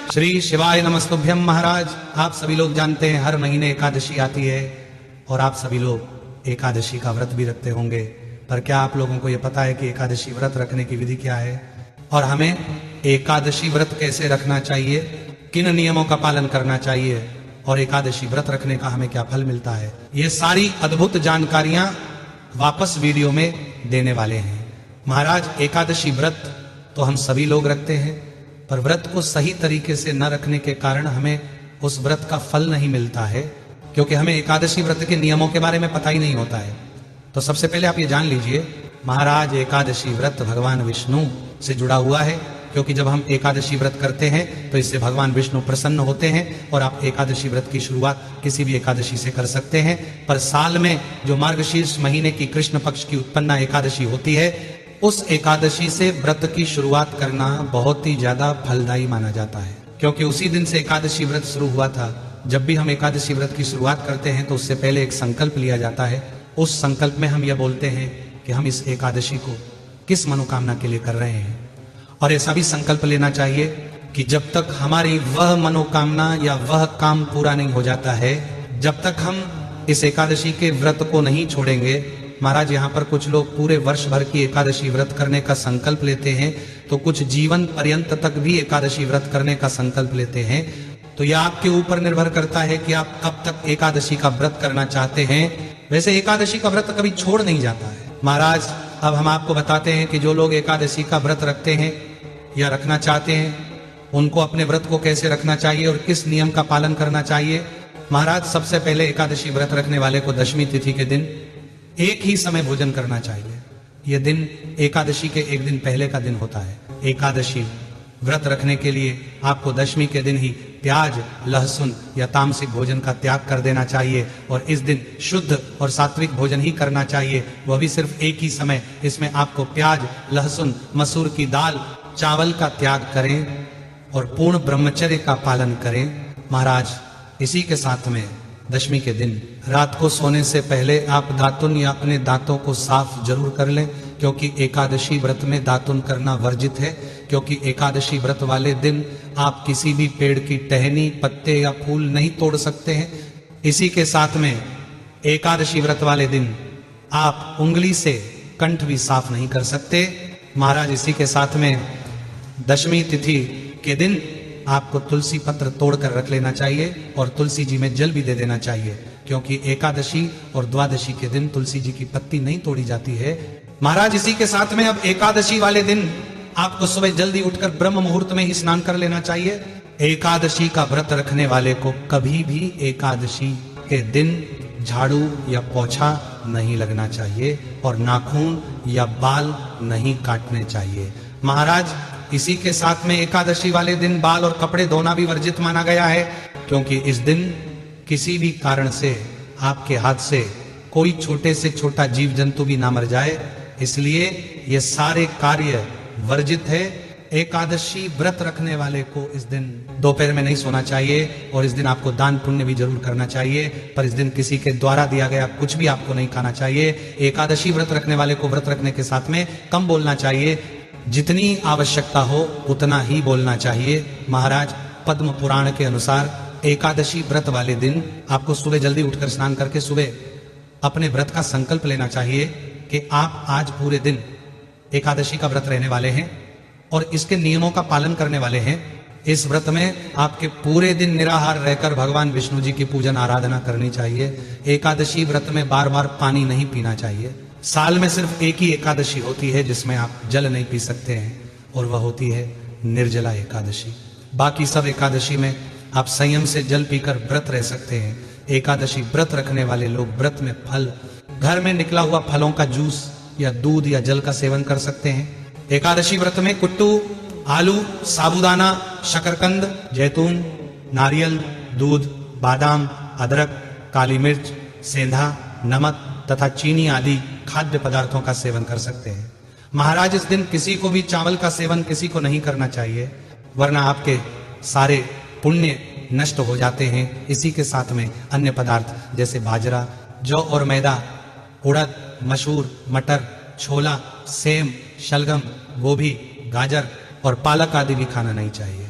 श्री शिवाय नमस्तुभ्यम। महाराज, आप सभी लोग जानते हैं हर महीने एकादशी आती है और आप सभी लोग एकादशी का व्रत भी रखते होंगे, पर क्या आप लोगों को यह पता है कि एकादशी व्रत रखने की विधि क्या है और हमें एकादशी व्रत कैसे रखना चाहिए, किन नियमों का पालन करना चाहिए और एकादशी व्रत रखने का हमें क्या फल मिलता है? ये सारी अद्भुत जानकारियां वापस वीडियो में देने वाले हैं। महाराज, एकादशी व्रत तो हम सभी लोग रखते हैं, पर व्रत को सही तरीके से न रखने के कारण हमें उस व्रत का फल नहीं मिलता है, क्योंकि हमें एकादशी व्रत के नियमों के बारे में पता ही नहीं होता है। तो सबसे पहले आप ये जान लीजिए महाराज, एकादशी व्रत भगवान विष्णु से जुड़ा हुआ है, क्योंकि जब हम एकादशी व्रत करते हैं तो इससे भगवान विष्णु प्रसन्न होते हैं और आप एकादशी व्रत की शुरुआत किसी भी एकादशी से कर सकते हैं। पर साल में जो मार्गशीर्ष महीने की कृष्ण पक्ष की उत्पन्ना एकादशी होती है, उस एकादशी से व्रत की शुरुआत करना बहुत ही ज्यादा फलदायी माना जाता है, क्योंकि उसी दिन से एकादशी व्रत शुरू हुआ था। जब भी हम एकादशी व्रत की शुरुआत करते हैं तो उससे पहले एक संकल्प लिया जाता है। उस संकल्प में हम यह बोलते हैं कि हम इस एकादशी को किस मनोकामना के लिए कर रहे हैं, और ऐसा भी संकल्प लेना चाहिए कि जब तक हमारी वह मनोकामना या वह काम पूरा नहीं हो जाता है, जब तक हम इस एकादशी के व्रत को नहीं छोड़ेंगे। महाराज, यहाँ पर कुछ लोग पूरे वर्ष भर की एकादशी व्रत करने का संकल्प लेते हैं, तो कुछ जीवन पर्यंत तक भी एकादशी व्रत करने का संकल्प लेते हैं। तो यह आपके ऊपर निर्भर करता है कि आप कब तक एकादशी का व्रत करना चाहते हैं। वैसे एकादशी का व्रत कभी छोड़ नहीं जाता है। महाराज, अब हम आपको बताते हैं कि जो लोग एकादशी का व्रत रखते हैं या रखना चाहते हैं, उनको अपने व्रत को कैसे रखना चाहिए और किस नियम का पालन करना चाहिए। महाराज, सबसे पहले एकादशी व्रत रखने वाले को दशमी तिथि के दिन एक ही समय भोजन करना चाहिए। यह दिन एकादशी के एक दिन पहले का दिन होता है। एकादशी व्रत रखने के लिए आपको दशमी के दिन ही प्याज, लहसुन या तामसिक भोजन का त्याग कर देना चाहिए और इस दिन शुद्ध और सात्विक भोजन ही करना चाहिए, वह भी सिर्फ एक ही समय। इसमें आपको प्याज, लहसुन, मसूर की दाल, चावल का त्याग करें और पूर्ण ब्रह्मचर्य का पालन करें। महाराज, इसी के साथ में दशमी के दिन रात को सोने से पहले आप दातुन या अपने दांतों को साफ जरूर कर लें, क्योंकि एकादशी व्रत में दातुन करना वर्जित है। क्योंकि एकादशी व्रत वाले दिन आप किसी भी पेड़ की टहनी, पत्ते या फूल नहीं तोड़ सकते हैं। इसी के साथ में एकादशी व्रत वाले दिन आप उंगली से कंठ भी साफ नहीं कर सकते। महाराज, इसी के साथ में दशमी तिथि के दिन आपको तुलसी पत्र तोड़कर रख लेना चाहिए और तुलसी जी में जल भी दे देना चाहिए, क्योंकि एकादशी और द्वादशी के दिन तुलसी जी की पत्ती नहीं तोड़ी जाती है। महाराज, इसी के साथ में अब एकादशी वाले दिन आपको सुबह जल्दी उठकर ब्रह्म मुहूर्त में ही स्नान कर लेना चाहिए। एकादशी का व्रत रखने वाले को कभी भी एकादशी के दिन झाड़ू या पोछा नहीं लगना चाहिए और नाखून या बाल नहीं काटने चाहिए। महाराज, इसी के साथ में एकादशी वाले दिन बाल और कपड़े धोना भी वर्जित माना गया है, क्योंकि इस दिन किसी भी कारण से आपके हाथ से कोई छोटे से छोटा जीव जंतु भी ना मर जाए, इसलिए ये सारे कार्य वर्जित है। एकादशी व्रत रखने वाले को इस दिन दोपहर में नहीं सोना चाहिए और इस दिन आपको दान पुण्य भी जरूर करना चाहिए, पर इस दिन किसी के द्वारा दिया गया कुछ भी आपको नहीं खाना चाहिए। एकादशी व्रत रखने वाले को व्रत रखने के साथ में कम बोलना चाहिए, जितनी आवश्यकता हो उतना ही बोलना चाहिए। महाराज, पद्म पुराण के अनुसार एकादशी व्रत वाले दिन आपको सुबह जल्दी उठकर स्नान करके सुबह अपने व्रत का संकल्प लेना चाहिए कि आप आज पूरे दिन एकादशी का व्रत रहने वाले हैं और इसके नियमों का पालन करने वाले हैं। इस व्रत में आपके पूरे दिन निराहार रहकर भगवान विष्णु जी की पूजन आराधना करनी चाहिए। एकादशी व्रत में बार बार पानी नहीं पीना चाहिए। साल में सिर्फ एक ही एकादशी होती है जिसमें आप जल नहीं पी सकते हैं, और वह होती है निर्जला एकादशी। बाकी सब एकादशी में आप संयम से जल पीकर व्रत रह सकते हैं। एकादशी व्रत रखने वाले लोग व्रत में फल, घर में निकला हुआ फलों का जूस या दूध या जल का सेवन कर सकते हैं। एकादशी व्रत में कुट्टू, आलू, साबूदाना, शकरकंद, जैतून, नारियल, दूध, बादाम, अदरक, काली मिर्च, सेंधा, नमक तथा चीनी आदि खाद्य पदार्थों का सेवन कर सकते हैं। महाराज, इस दिन किसी को भी चावल का सेवन किसी को नहीं करना चाहिए, वरना आपके सारे पुण्य नष्ट हो जाते हैं। इसी के साथ में अन्य पदार्थ जैसे बाजरा, जौ और मैदा, उड़द, मसूर, मटर, छोला, सेम, शलगम, गोभी, गाजर और पालक आदि भी खाना नहीं चाहिए।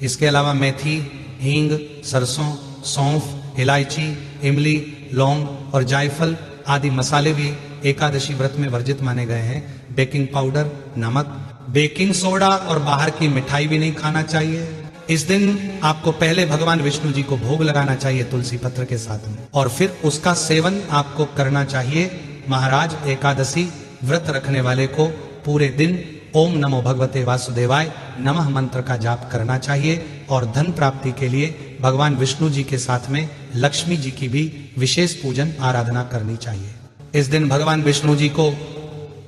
इसके अलावा मेथी, हींग, सरसों, सौंफ, इलायची, इमली, लौंग और जायफल आदि मसाले भी एकादशी व्रत में वर्जित माने गए हैं। बेकिंग पाउडर, नमक, बेकिंग सोडा और बाहर की मिठाई भी नहीं खाना चाहिए। इस दिन आपको पहले भगवान विष्णु जी को भोग लगाना चाहिए तुलसी पत्र के साथ में, और फिर उसका सेवन आपको करना चाहिए। महाराज, एकादशी व्रत रखने वाले को पूरे दिन ओम नमो भगवते वासुदेवाय नमः मंत्र का जाप करना चाहिए, और धन प्राप्ति के लिए भगवान विष्णु जी के साथ में लक्ष्मी जी की भी विशेष पूजन आराधना करनी चाहिए। इस दिन भगवान विष्णु जी को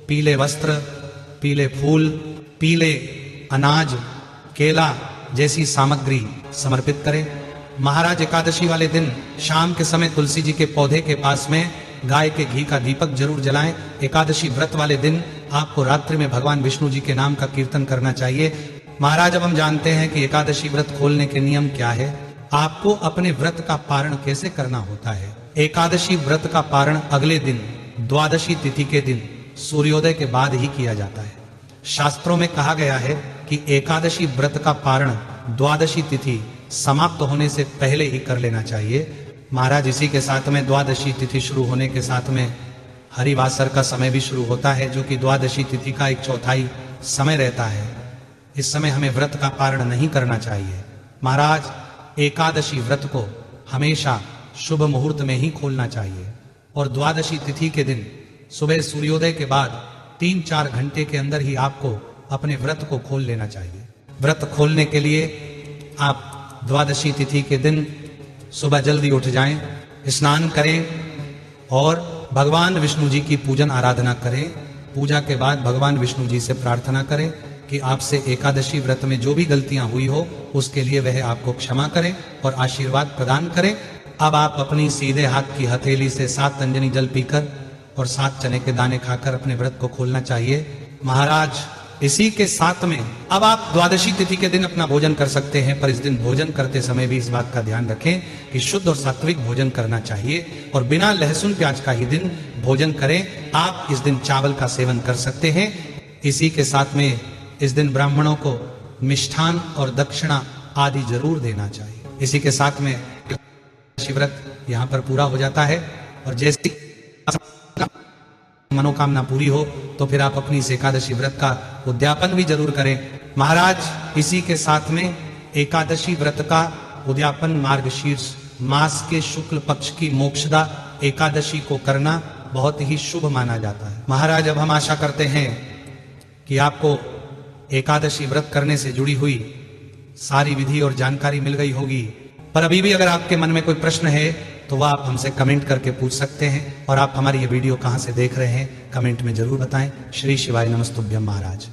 पीले वस्त्र, पीले फूल, पीले अनाज, केला जैसी सामग्री समर्पित करें। महाराज, एकादशी वाले दिन शाम के समय तुलसी जी के पौधे के पास में गाय के घी का दीपक जरूर जलाएं। एकादशी व्रत वाले दिन आपको रात्रि में भगवान विष्णु जी के नाम का कीर्तन करना चाहिए। महाराज, अब हम जानते हैं कि एकादशी व्रत खोलने के नियम क्या है। आपको अपने व्रत का पारण कैसे करना होता है। एकादशी व्रत का पारण अगले दिन द्वादशी तिथि के दिन सूर्योदय के बाद ही किया जाता है। शास्त्रों में कहा गया है कि एकादशी व्रत का पारण द्वादशी तिथि समाप्त होने से पहले ही कर लेना चाहिए। महाराज, इसी के साथ में द्वादशी तिथि शुरू होने के साथ में हरिवासर का समय भी शुरू होता है, जो कि द्वादशी तिथि का 1/4 समय रहता है। इस समय हमें व्रत का पारण नहीं करना चाहिए। महाराज, एकादशी व्रत को हमेशा शुभ मुहूर्त में ही खोलना चाहिए, और द्वादशी तिथि के दिन सुबह सूर्योदय के बाद 3-4 घंटे के अंदर ही आपको अपने व्रत को खोल लेना चाहिए। व्रत खोलने के लिए आप द्वादशी तिथि के दिन सुबह जल्दी उठ जाएं, स्नान करें और भगवान विष्णु जी की पूजन आराधना करें। पूजा के बाद भगवान विष्णु जी से प्रार्थना करें कि आपसे एकादशी व्रत में जो भी गलतियां हुई हो उसके लिए वह आपको क्षमा करें और आशीर्वाद प्रदान करें। अब आप अपनी सीधे हाथ की हथेली से 7 अंजनी जल पीकर और 7 चने के दाने खाकर अपने व्रत को खोलना चाहिए। महाराज, इसी के साथ में अब आप द्वादशी तिथि के दिन अपना भोजन कर सकते हैं, पर इस दिन भोजन करते समय भी इस बात का ध्यान रखें कि शुद्ध और सात्विक भोजन करना चाहिए और बिना लहसुन प्याज का ही दिन भोजन करें। आप इस दिन चावल का सेवन कर सकते हैं। इसी के साथ में इस दिन ब्राह्मणों को मिष्ठान और दक्षिणा आदि जरूर देना चाहिए। इसी के साथ में शिवव्रत यहाँ पर पूरा हो जाता है, और जैसी मनोकामना पूरी हो तो फिर आप अपनी इस एकादशी व्रत का उद्यापन भी जरूर करें। महाराज, इसी के साथ में एकादशी व्रत का उद्यापन मार्गशीर्ष मास के शुक्ल पक्ष की मोक्षदा एकादशी को करना बहुत ही शुभ माना जाता है। महाराज, अब हम आशा करते हैं कि आपको एकादशी व्रत करने से जुड़ी हुई सारी विधि और जानकारी मिल गई होगी, पर अभी भी अगर आपके मन में कोई प्रश्न है तो वह आप हमसे कमेंट करके पूछ सकते हैं। और आप हमारी ये वीडियो कहाँ से देख रहे हैं कमेंट में जरूर बताएं। श्री शिवाय नमस्तुभ्यम महाराज।